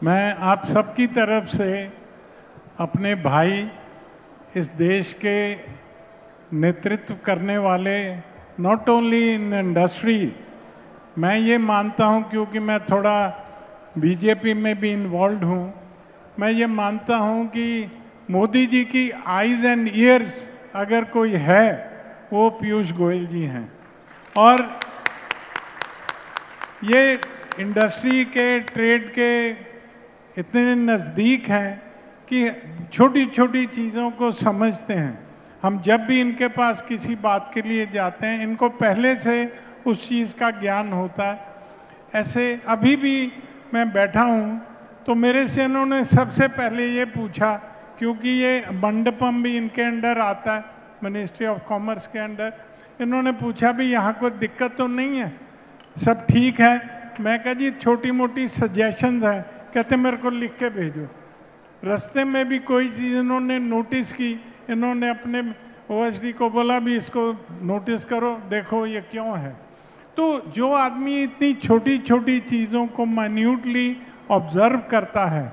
मैं आप सबकी तरफ से अपने भाई, इस देश के नेतृत्व करने वाले, नॉट ओनली इन इंडस्ट्री, मैं ये मानता हूँ क्योंकि मैं थोड़ा बीजेपी में भी इन्वॉल्व हूँ, मैं ये मानता हूँ कि मोदी जी की आइज़ एंड ईयर्स अगर कोई है वो पीयूष गोयल जी हैं। और ये इंडस्ट्री के, ट्रेड के इतने नज़दीक हैं कि छोटी छोटी चीज़ों को समझते हैं। हम जब भी इनके पास किसी बात के लिए जाते हैं, इनको पहले से उस चीज़ का ज्ञान होता है। ऐसे अभी भी मैं बैठा हूँ तो मेरे से इन्होंने सबसे पहले ये पूछा, क्योंकि ये मंडपम भी इनके अंडर आता है, मिनिस्ट्री ऑफ कॉमर्स के अंडर। इन्होंने पूछा भी यहाँ कोई दिक्कत तो नहीं है, सब ठीक है? मैं कहा जी छोटी मोटी सजेशंस हैं। कहते मेरे को लिख के भेजो। रास्ते में भी कोई चीज़ इन्होंने नोटिस की, इन्होंने अपने ओएसडी को बोला भी इसको नोटिस करो, देखो ये क्यों है। तो जो आदमी इतनी छोटी छोटी चीज़ों को माइन्यूटली ऑब्जर्व करता है,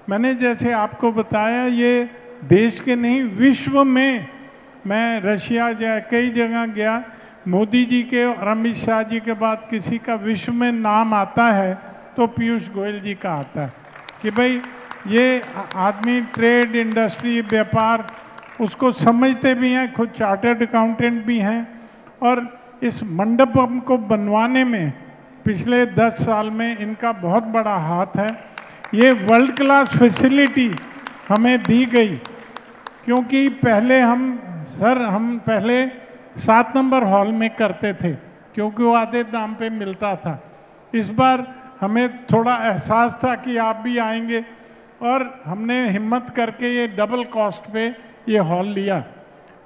मैंने जैसे आपको बताया ये देश के नहीं विश्व में, मैं रशिया कई जगह गया, मोदी जी के और अमित शाह जी के बाद किसी का विश्व में नाम आता है तो पीयूष गोयल जी का आता है कि भाई ये आदमी ट्रेड, इंडस्ट्री, व्यापार उसको समझते भी हैं, खुद चार्टर्ड अकाउंटेंट भी हैं। और इस मंडपम को बनवाने में पिछले 10 साल में इनका बहुत बड़ा हाथ है। ये वर्ल्ड क्लास फैसिलिटी हमें दी गई, क्योंकि पहले हम पहले 7 नंबर हॉल में करते थे क्योंकि वो आधे दाम पे मिलता था। इस बार हमें थोड़ा एहसास था कि आप भी आएंगे और हमने हिम्मत करके ये डबल कॉस्ट पे ये हॉल लिया।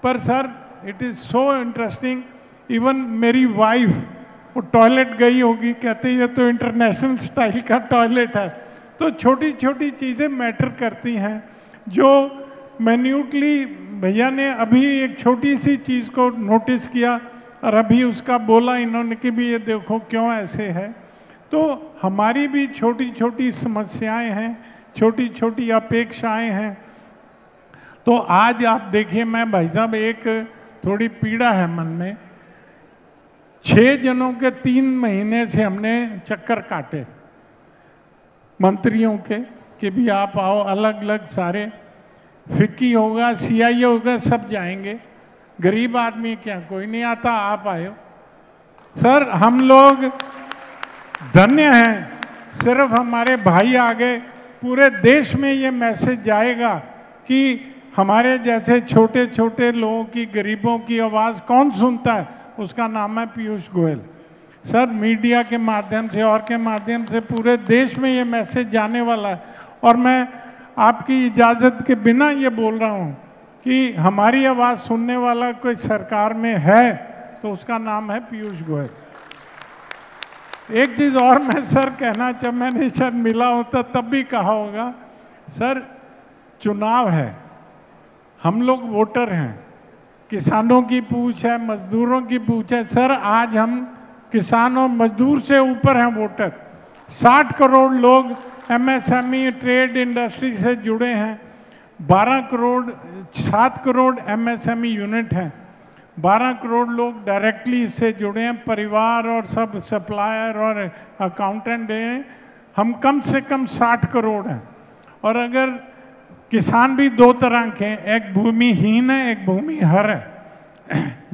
पर sir it is so interesting, even मेरी वाइफ वो टॉयलेट गई होगी, कहते ये तो इंटरनेशनल स्टाइल का टॉयलेट है। तो छोटी छोटी चीज़ें मैटर करती हैं जो मैन्यूटली भैया ने अभी एक छोटी सी चीज़ को नोटिस किया और अभी उसका बोला इन्होंने कि भी ये देखो क्यों ऐसे है। तो हमारी भी छोटी छोटी समस्याएं हैं, छोटी छोटी अपेक्षाएं हैं। तो आज आप देखिए, मैं भाई साहब एक थोड़ी पीड़ा है मन में। 6 जनों के 3 महीने से हमने चक्कर काटे मंत्रियों के कि भी आप आओ, अलग अलग सारे, फिक्की होगा, सीआईए होगा, सब जाएंगे। गरीब आदमी क्या कोई नहीं आता, आप आयो। सर हम लोग धन्य हैं, सिर्फ हमारे भाई आ गए, पूरे देश में ये मैसेज जाएगा कि हमारे जैसे छोटे छोटे लोगों की, गरीबों की आवाज़ कौन सुनता है, उसका नाम है पीयूष गोयल। सर मीडिया के माध्यम से और के माध्यम से पूरे देश में ये मैसेज जाने वाला है। और मैं आपकी इजाज़त के बिना ये बोल रहा हूँ कि हमारी आवाज़ सुनने वाला कोई सरकार में है तो उसका नाम है पीयूष गोयल। एक चीज़ और मैं सर कहना चाह, मैंने शायद मिला होता तब भी कहा होगा, सर चुनाव है, हम लोग वोटर हैं, किसानों की पूछ है, मजदूरों की पूछ है। सर आज हम किसान और मजदूर से ऊपर हैं वोटर। 60 करोड़ लोग एमएसएमई, ट्रेड, इंडस्ट्री से जुड़े हैं। 7 करोड़ एमएसएमई यूनिट हैं, 12 करोड़ लोग डायरेक्टली इससे जुड़े हैं, परिवार और सब सप्लायर और अकाउंटेंट हैं। हम कम से कम 60 करोड़ हैं। और अगर किसान भी 2 तरह के हैं, एक भूमिहीन है, एक भूमिहर है।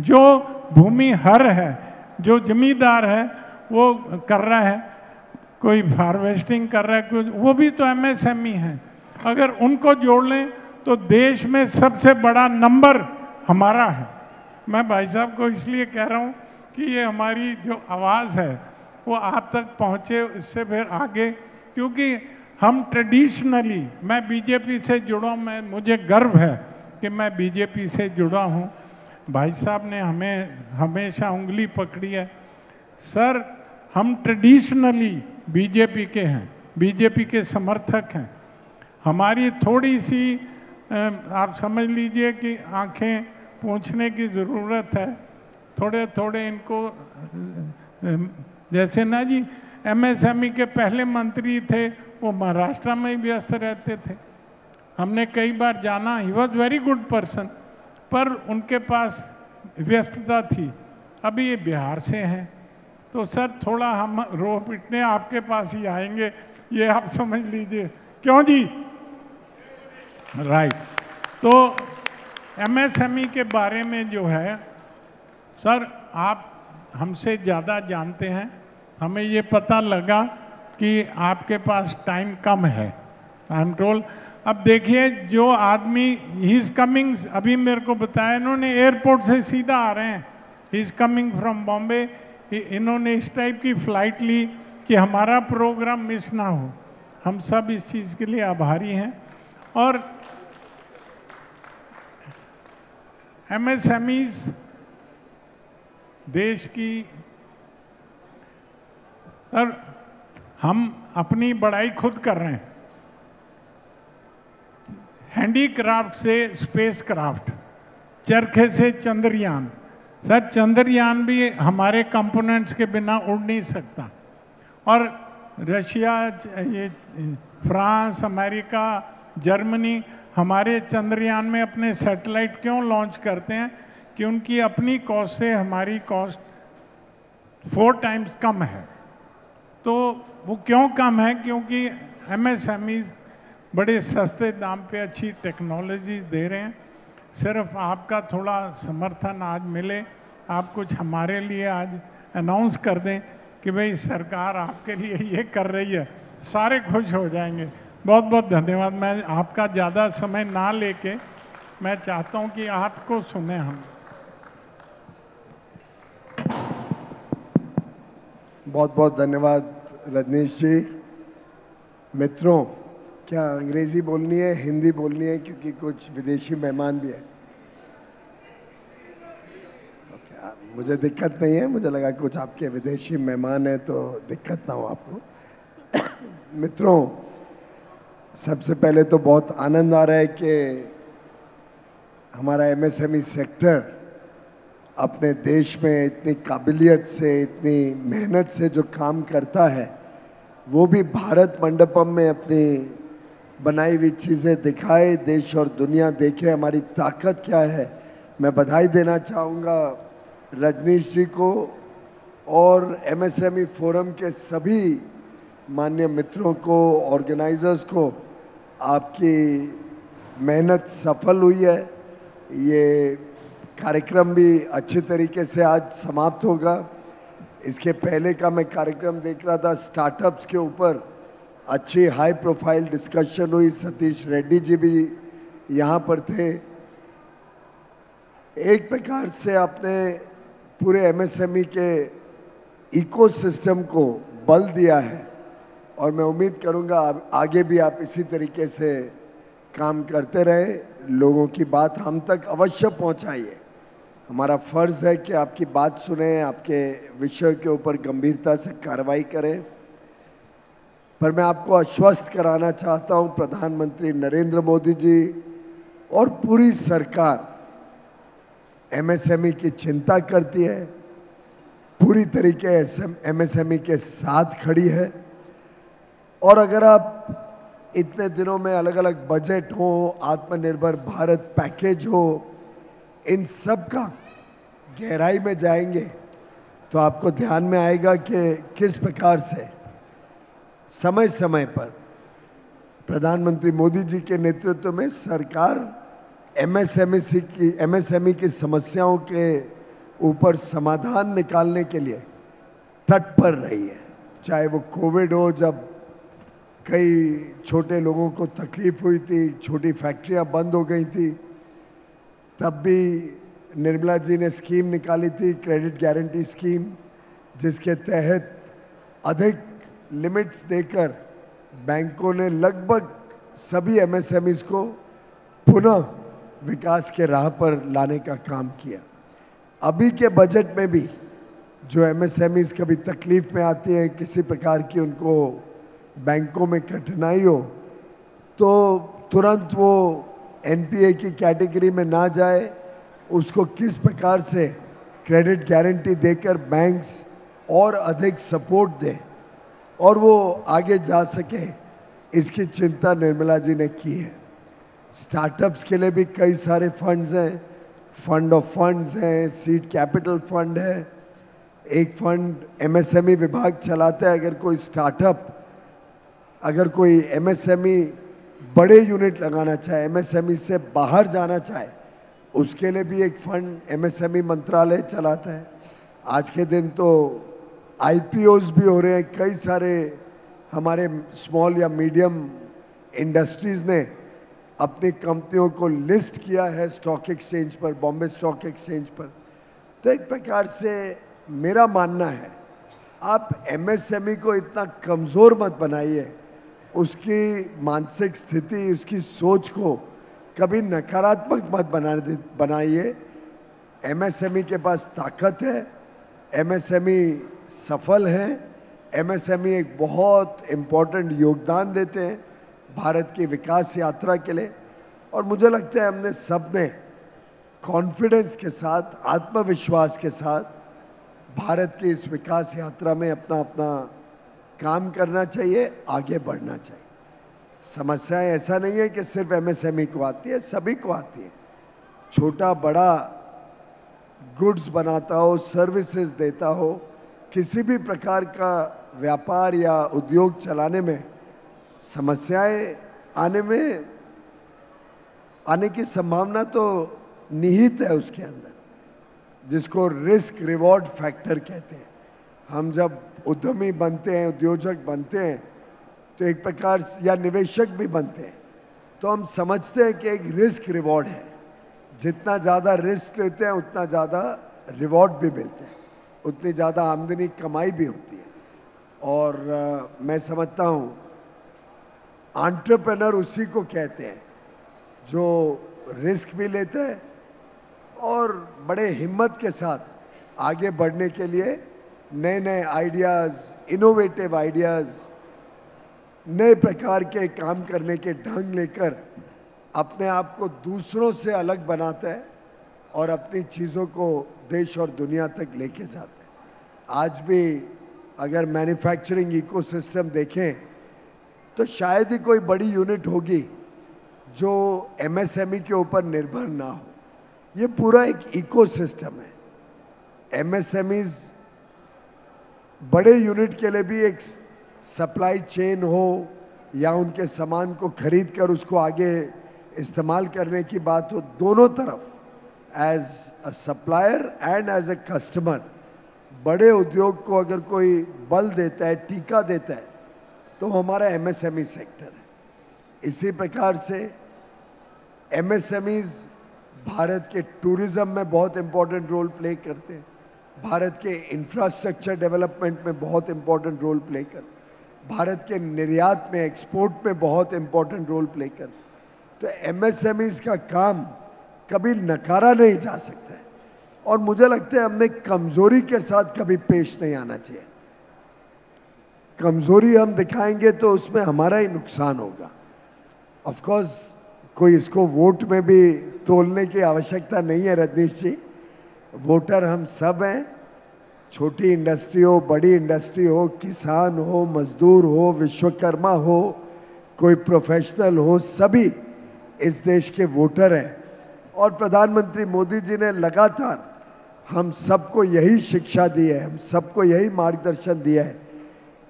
जो भूमिहर है, जो जमींदार है, वो कर रहा है, कोई हार्वेस्टिंग कर रहा है, कोई, वो भी तो एमएसएमई है। अगर उनको जोड़ लें तो देश में सबसे बड़ा नंबर हमारा है। मैं भाई साहब को इसलिए कह रहा हूँ कि ये हमारी जो आवाज़ है वो आप तक पहुँचे, इससे फिर आगे, क्योंकि हम ट्रेडिशनली, मैं बीजेपी से जुड़ा हूँ, मुझे गर्व है कि मैं बीजेपी से जुड़ा हूँ। भाई साहब ने हमें हमेशा उंगली पकड़ी है। सर हम ट्रेडिशनली बीजेपी के हैं, बीजेपी के समर्थक हैं। हमारी थोड़ी सी आप समझ लीजिए कि आंखें पोंछने की ज़रूरत है, थोड़े थोड़े इनको, जैसे ना जी एमएसएमई के पहले मंत्री थे वो महाराष्ट्र में ही व्यस्त रहते थे। हमने कई बार जाना, he was very good person, पर उनके पास व्यस्तता थी। अभी ये बिहार से हैं, तो सर थोड़ा हम रो पिटने आपके पास ही आएंगे, ये आप समझ लीजिए। क्यों जी? राइट। तो एमएसएमई के बारे में जो है सर, आप हमसे ज़्यादा जानते हैं। हमें ये पता लगा कि आपके पास टाइम कम है, आई एम टोल्ड। अब देखिए, जो आदमी ही इज़ कमिंग, अभी मेरे को बताया इन्होंने, एयरपोर्ट से सीधा आ रहे हैं, he is coming from Bombay. इन्होंने इस टाइप की फ़्लाइट ली कि हमारा प्रोग्राम मिस ना हो। हम सब इस चीज़ के लिए आभारी हैं। और एमएसएमईज देश की, और हम अपनी बड़ाई खुद कर रहे हैं। हैंडीक्राफ्ट से स्पेस क्राफ्ट, चरखे से चंद्रयान। सर चंद्रयान भी हमारे कंपोनेंट्स के बिना उड़ नहीं सकता। और रशिया, ये फ्रांस, अमेरिका, जर्मनी हमारे चंद्रयान में अपने सैटेलाइट क्यों लॉन्च करते हैं? कि उनकी अपनी कॉस्ट से हमारी कॉस्ट 4 टाइम्स कम है। तो वो क्यों कम है? क्योंकि एमएसएमईज बड़े सस्ते दाम पे अच्छी टेक्नोलॉजीज दे रहे हैं। सिर्फ आपका थोड़ा समर्थन आज मिले, आप कुछ हमारे लिए आज अनाउंस कर दें कि भाई सरकार आपके लिए ये कर रही है, सारे खुश हो जाएंगे। बहुत बहुत धन्यवाद। मैं आपका ज़्यादा समय ना लेके मैं चाहता हूँ कि आपको सुने हम। बहुत बहुत धन्यवाद रजनीश जी। मित्रों, क्या अंग्रेजी बोलनी है, हिंदी बोलनी है? क्योंकि कुछ विदेशी मेहमान भी हैं। मुझे दिक्कत नहीं है, मुझे लगा कुछ आपके विदेशी मेहमान हैं तो दिक्कत ना हो आपको। मित्रों, सबसे पहले तो बहुत आनंद आ रहा है कि हमारा एमएसएमई सेक्टर अपने देश में इतनी काबिलियत से, इतनी मेहनत से जो काम करता है, वो भी भारत मंडपम में अपनी बनाई हुई चीज़ें दिखाए, देश और दुनिया देखे हमारी ताकत क्या है। मैं बधाई देना चाहूँगा रजनीश जी को और एमएसएमई फोरम के सभी मान्य मित्रों को, ऑर्गेनाइजर्स को। आपकी मेहनत सफल हुई है। ये कार्यक्रम भी अच्छे तरीके से आज समाप्त होगा। इसके पहले का मैं कार्यक्रम देख रहा था, स्टार्टअप्स के ऊपर अच्छी हाई प्रोफाइल डिस्कशन हुई। सतीश रेड्डी जी भी यहाँ पर थे। एक प्रकार से आपने पूरे एमएसएमई के इकोसिस्टम को बल दिया है और मैं उम्मीद करूँगा आगे भी आप इसी तरीके से काम करते रहे, लोगों की बात हम तक अवश्य पहुँचाइए। हमारा फ़र्ज़ है कि आपकी बात सुने, आपके विषय के ऊपर गंभीरता से कार्रवाई करें। पर मैं आपको आश्वस्त कराना चाहता हूं, प्रधानमंत्री नरेंद्र मोदी जी और पूरी सरकार एमएसएमई की चिंता करती है, पूरी तरीके एमएसएमई के साथ खड़ी है। और अगर आप इतने दिनों में अलग अलग बजट हो, आत्मनिर्भर भारत पैकेज हो, इन सब का गहराई में जाएंगे तो आपको ध्यान में आएगा कि किस प्रकार से समय समय पर प्रधानमंत्री मोदी जी के नेतृत्व में सरकार एमएसएमई की समस्याओं के ऊपर समाधान निकालने के लिए तत्पर रही है। चाहे वो कोविड हो, जब कई छोटे लोगों को तकलीफ हुई थी, छोटी फैक्ट्रियां बंद हो गई थी, तब भी निर्मला जी ने स्कीम निकाली थी, क्रेडिट गारंटी स्कीम, जिसके तहत अधिक लिमिट्स देकर बैंकों ने लगभग सभी एमएसएमईज को पुनः विकास के राह पर लाने का काम किया। अभी के बजट में भी जो एमएसएमईज कभी तकलीफ में आती है, किसी प्रकार की उनको बैंकों में कठिनाई हो, तो तुरंत वो एनपीए की कैटेगरी में ना जाए, उसको किस प्रकार से क्रेडिट गारंटी देकर बैंक्स और अधिक सपोर्ट दें और वो आगे जा सके, इसकी चिंता निर्मला जी ने की है। स्टार्टअप्स के लिए भी कई सारे फंड्स हैं, फंड ऑफ फंड्स हैं, सीड कैपिटल फंड है, एक फंड एमएसएमई विभाग चलाता है। अगर कोई स्टार्टअप, अगर कोई एमएसएमई बड़े यूनिट लगाना चाहे, एमएसएमई से बाहर जाना चाहे, उसके लिए भी एक फंड एमएसएमई मंत्रालय चलाता है। आज के दिन तो आईपीओज भी हो रहे हैं। कई सारे हमारे स्मॉल या मीडियम इंडस्ट्रीज ने अपनी कंपनियों को लिस्ट किया है स्टॉक एक्सचेंज पर, बॉम्बे स्टॉक एक्सचेंज पर। तो एक प्रकार से मेरा मानना है, आप एमएसएमई को इतना कमज़ोर मत बनाइए, उसकी मानसिक स्थिति, उसकी सोच को कभी नकारात्मक मत बनाइए। एमएसएमई के पास ताकत है, एमएसएमई सफल है, एमएसएमई एक बहुत इम्पोर्टेंट योगदान देते हैं भारत की विकास यात्रा के लिए। और मुझे लगता है हमने सब ने कॉन्फिडेंस के साथ, आत्मविश्वास के साथ भारत की इस विकास यात्रा में अपना अपना काम करना चाहिए, आगे बढ़ना चाहिए। समस्याएं ऐसा नहीं है कि सिर्फ एमएसएमई को आती है, सभी को आती है। छोटा बड़ा गुड्स बनाता हो, सर्विसेज देता हो, किसी भी प्रकार का व्यापार या उद्योग चलाने में समस्याएं आने की संभावना तो निहित है उसके अंदर, जिसको रिस्क रिवॉर्ड फैक्टर कहते हैं। हम जब उद्यमी बनते हैं, उद्योजक बनते हैं, तो एक प्रकार या निवेशक भी बनते हैं, तो हम समझते हैं कि एक रिस्क रिवॉर्ड है। जितना ज़्यादा रिस्क लेते हैं उतना ज़्यादा रिवॉर्ड भी मिलते हैं, उतनी ज़्यादा आमदनी कमाई भी होती है। और मैं समझता हूँ एंटरप्रेन्योर उसी को कहते हैं जो रिस्क भी लेते हैं और बड़े हिम्मत के साथ आगे बढ़ने के लिए नए नए आइडियाज़, इनोवेटिव आइडियाज़, नए प्रकार के काम करने के ढंग लेकर अपने आप को दूसरों से अलग बनाता है और अपनी चीज़ों को देश और दुनिया तक लेके जाते हैं। आज भी अगर मैन्युफैक्चरिंग इकोसिस्टम देखें तो शायद ही कोई बड़ी यूनिट होगी जो एमएसएमई के ऊपर निर्भर ना हो। ये पूरा एक इकोसिस्टम है। एमएसएमईज बड़े यूनिट के लिए भी एक सप्लाई चेन हो या उनके सामान को खरीद कर उसको आगे इस्तेमाल करने की बात हो, दोनों तरफ as a supplier and as a customer बड़े उद्योग को अगर कोई बल देता है, टीका देता है, तो हमारा एमएसएमई सेक्टर है। इसी प्रकार से एमएसएमईज भारत के टूरिज्म में बहुत इम्पोर्टेंट रोल प्ले करते हैं, भारत के इंफ्रास्ट्रक्चर डेवलपमेंट में बहुत इम्पोर्टेंट रोल प्ले करते हैं, भारत के निर्यात में, एक्सपोर्ट में बहुत इम्पोर्टेंट रोल प्ले करते हैं। तो एमएसएमईज का काम कभी नकारा नहीं जा सकता है और मुझे लगता है हमने कमजोरी के साथ कभी पेश नहीं आना चाहिए। कमजोरी हम दिखाएंगे तो उसमें हमारा ही नुकसान होगा। ऑफ कोर्स कोई इसको वोट में भी तोलने की आवश्यकता नहीं है रजनीश जी, वोटर हम सब हैं, छोटी इंडस्ट्री हो, बड़ी इंडस्ट्री हो, किसान हो, मजदूर हो, विश्वकर्मा हो, कोई प्रोफेशनल हो, सभी इस देश के वोटर हैं। और प्रधानमंत्री मोदी जी ने लगातार हम सबको यही शिक्षा दी है, हम सबको यही मार्गदर्शन दिया है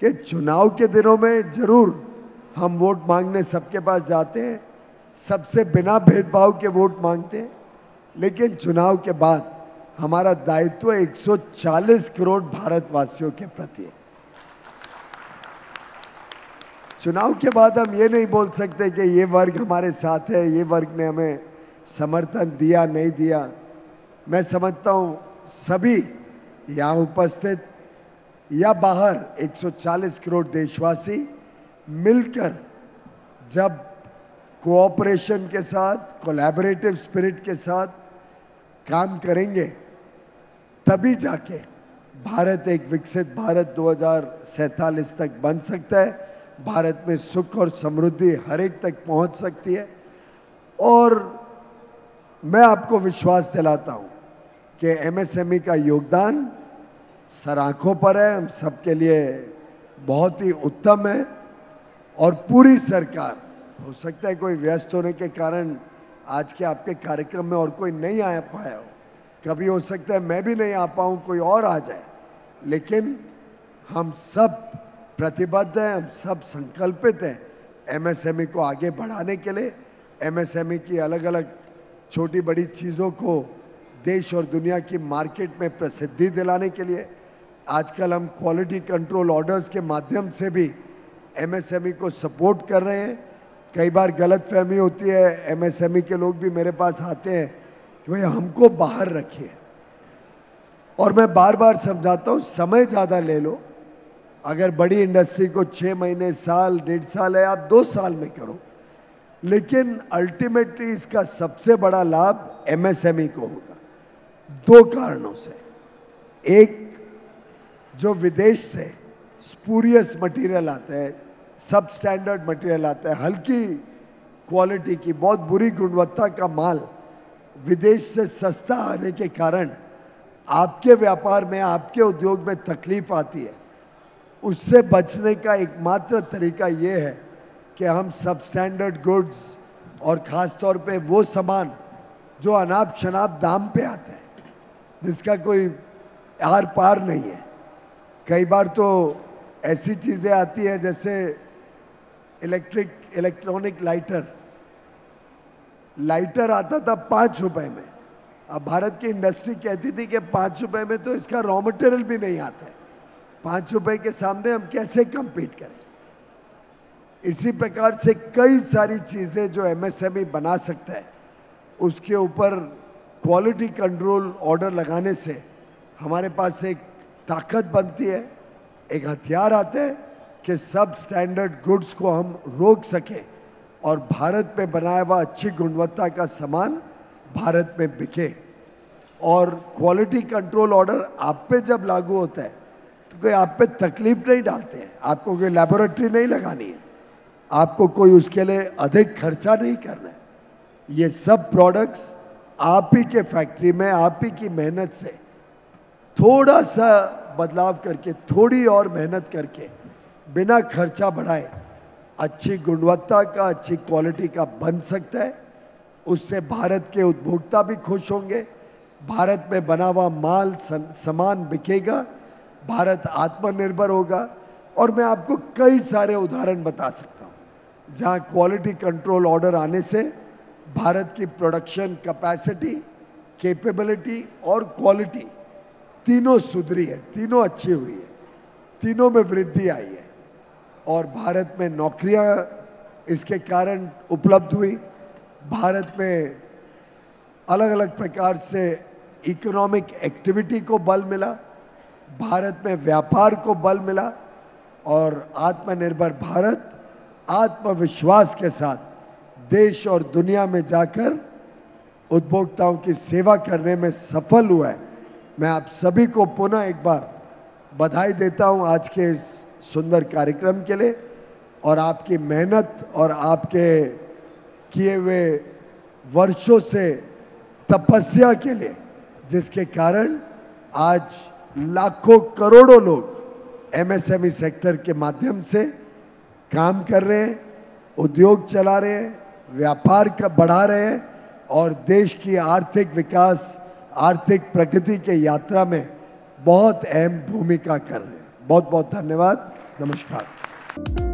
कि चुनाव के दिनों में जरूर हम वोट मांगने सबके पास जाते हैं, सबसे बिना भेदभाव के वोट मांगते हैं, लेकिन चुनाव के बाद हमारा दायित्व 140 करोड़ भारतवासियों के प्रति है। चुनाव के बाद हम ये नहीं बोल सकते कि ये वर्ग हमारे साथ है, ये वर्ग ने हमें समर्थन दिया नहीं दिया। मैं समझता हूँ सभी यहाँ उपस्थित या बाहर 140 करोड़ देशवासी मिलकर जब कोऑपरेशन के साथ, कोलैबोरेटिव स्पिरिट के साथ काम करेंगे, तभी जाके भारत एक विकसित भारत 2047 तक बन सकता है। भारत में सुख और समृद्धि हर एक तक पहुंच सकती है। और मैं आपको विश्वास दिलाता हूं कि एमएसएमई का योगदान सर आंखों पर है, हम सबके लिए बहुत ही उत्तम है। और पूरी सरकार, हो सकता है कोई व्यस्त होने के कारण आज के आपके कार्यक्रम में और कोई नहीं आ पाया हो, कभी हो सकता है मैं भी नहीं आ पाऊँ, कोई और आ जाए, लेकिन हम सब प्रतिबद्ध हैं, हम सब संकल्पित हैं एमएसएमई को आगे बढ़ाने के लिए, एमएसएमई की अलग अलग छोटी बड़ी चीज़ों को देश और दुनिया की मार्केट में प्रसिद्धि दिलाने के लिए। आजकल हम क्वालिटी कंट्रोल ऑर्डर्स के माध्यम से भी एमएसएमई को सपोर्ट कर रहे हैं। कई बार गलतफहमी होती है, एमएसएमई के लोग भी मेरे पास आते हैं कि भाई हमको बाहर रखिए, और मैं बार बार समझाता हूँ समय ज़्यादा ले लो। अगर बड़ी इंडस्ट्री को 6 महीने, साल, 1.5 साल है, आप 2 साल में करो, लेकिन अल्टीमेटली इसका सबसे बड़ा लाभ एमएसएमई को होगा 2 कारणों से। एक, जो विदेश से स्पूरियस मटेरियल आता है, सब स्टैंडर्ड मटेरियल आता है, हल्की क्वालिटी की बहुत बुरी गुणवत्ता का माल विदेश से सस्ता आने के कारण आपके व्यापार में, आपके उद्योग में तकलीफ आती है। उससे बचने का एकमात्र तरीका ये है कि हम सब स्टैंडर्ड गुड्स और ख़ास तौर पे वो सामान जो अनाप शनाप दाम पे आता है, जिसका कोई आर पार नहीं है। कई बार तो ऐसी चीज़ें आती हैं जैसे इलेक्ट्रॉनिक लाइटर आता था 5 रुपए में। अब भारत की इंडस्ट्री कहती थी कि 5 रुपए में तो इसका रॉ मटेरियल भी नहीं आता है, 5 रुपए के सामने हम कैसे कम्पीट करें। इसी प्रकार से कई सारी चीज़ें जो एमएसएमई बना सकता है, उसके ऊपर क्वालिटी कंट्रोल ऑर्डर लगाने से हमारे पास एक ताकत बनती है, एक हथियार आते हैं कि सब स्टैंडर्ड गुड्स को हम रोक सकें और भारत में बनाया हुआ अच्छी गुणवत्ता का सामान भारत में बिके। और क्वालिटी कंट्रोल ऑर्डर आप पे जब लागू होता है तो कोई आप पे तकलीफ नहीं डालते हैं, आपको कोई लेबोरेटरी नहीं लगानी है, आपको कोई उसके लिए अधिक खर्चा नहीं करना है। ये सब प्रोडक्ट्स आप ही के फैक्ट्री में, आप ही की मेहनत से थोड़ा सा बदलाव करके, थोड़ी और मेहनत करके, बिना खर्चा बढ़ाए अच्छी गुणवत्ता का, अच्छी क्वालिटी का बन सकता है। उससे भारत के उपभोक्ता भी खुश होंगे, भारत में बना हुआ माल सामान बिकेगा, भारत आत्मनिर्भर होगा। और मैं आपको कई सारे उदाहरण बता सकता हूँ जहाँ क्वालिटी कंट्रोल ऑर्डर आने से भारत की प्रोडक्शन कैपेसिटी, कैपेबिलिटी और क्वालिटी तीनों सुधरी है, तीनों अच्छी हुई है, तीनों में वृद्धि आई है। और भारत में नौकरियां इसके कारण उपलब्ध हुई, भारत में अलग अलग प्रकार से इकोनॉमिक एक्टिविटी को बल मिला, भारत में व्यापार को बल मिला, और आत्मनिर्भर भारत आत्मविश्वास के साथ देश और दुनिया में जाकर उपभोक्ताओं की सेवा करने में सफल हुआ है। मैं आप सभी को पुनः एक बार बधाई देता हूं आज के इस सुंदर कार्यक्रम के लिए, और आपकी मेहनत और आपके किए हुए वर्षों से तपस्या के लिए, जिसके कारण आज लाखों करोड़ों लोग एमएसएमई सेक्टर के माध्यम से काम कर रहे हैं, उद्योग चला रहे हैं, व्यापार का बढ़ा रहे हैं और देश की आर्थिक विकास, आर्थिक प्रगति के यात्रा में बहुत अहम भूमिका कर रहे हैं। बहुत बहुत धन्यवाद। नमस्कार।